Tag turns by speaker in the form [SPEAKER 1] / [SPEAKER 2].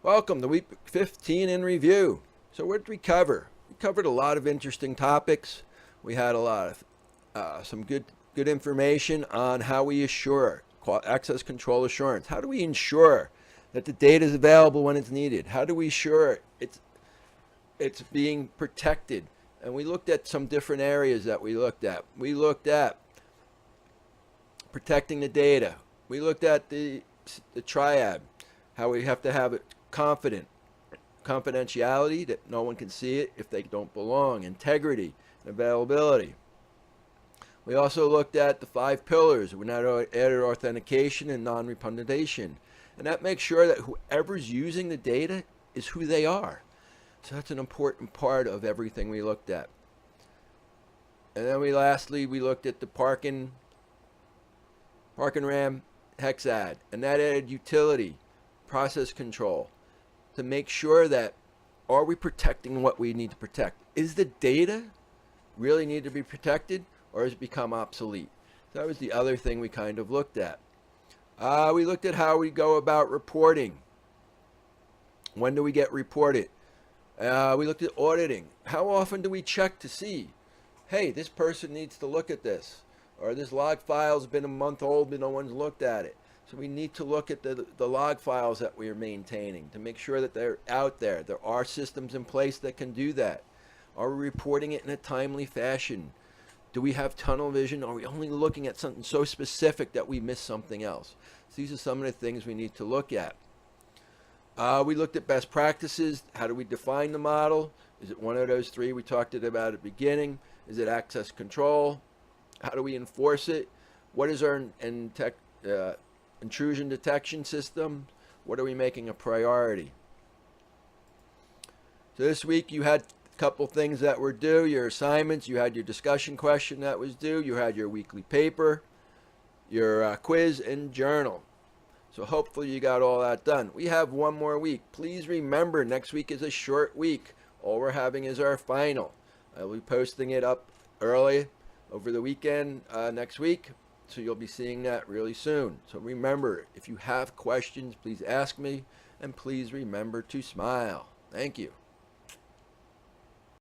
[SPEAKER 1] Welcome to week 15 in review. So what did we cover? We covered a lot of interesting topics. We had a lot of some good information on how we assure access control assurance. How do we ensure that the data is available when it's needed? How do we ensure it's being protected? And we looked at some different areas that we looked at. We looked at protecting the data. We looked at the triad, how we have to have it confidentiality, that no one can see it if they don't belong, integrity, and availability. We also looked at the 5 pillars. We now added authentication and non-repudiation. And that makes sure that whoever's using the data is who they are. So that's an important part of everything we looked at. And then lastly we looked at the park and RAM hex add, and that added utility, process control, to make sure that are we protecting what we need to protect? Is the data really need to be protected, or has it become obsolete? That was the other thing we kind of looked at. We looked at how we go about reporting. When do we get reported? We looked at auditing. How often do we check to see, hey, this person needs to look at this, or this log file's been a month old but no one's looked at it. So we need to look at the log files that we are maintaining to make sure that they're out there. There are systems in place that can do that. Are we reporting it in a timely fashion? Do we have tunnel vision? Are we only looking at something so specific that we miss something else? So these are some of the things we need to look at. We looked at best practices. How do we define the model? Is it one of those 3 we talked about at the beginning? Is it access control? How do we enforce it? What is our intrusion detection system? What are we making a priority? So this week you had a couple things that were due. Your assignments, you had your discussion question that was due, you had your weekly paper, your quiz and journal. So hopefully you got all that done. We have one more week. Please remember, next week is a short week. All we're having is our final. I will be posting it up early over the weekend next week. So you'll be seeing that really soon. So remember, if you have questions, please ask me, and please remember to smile. Thank you.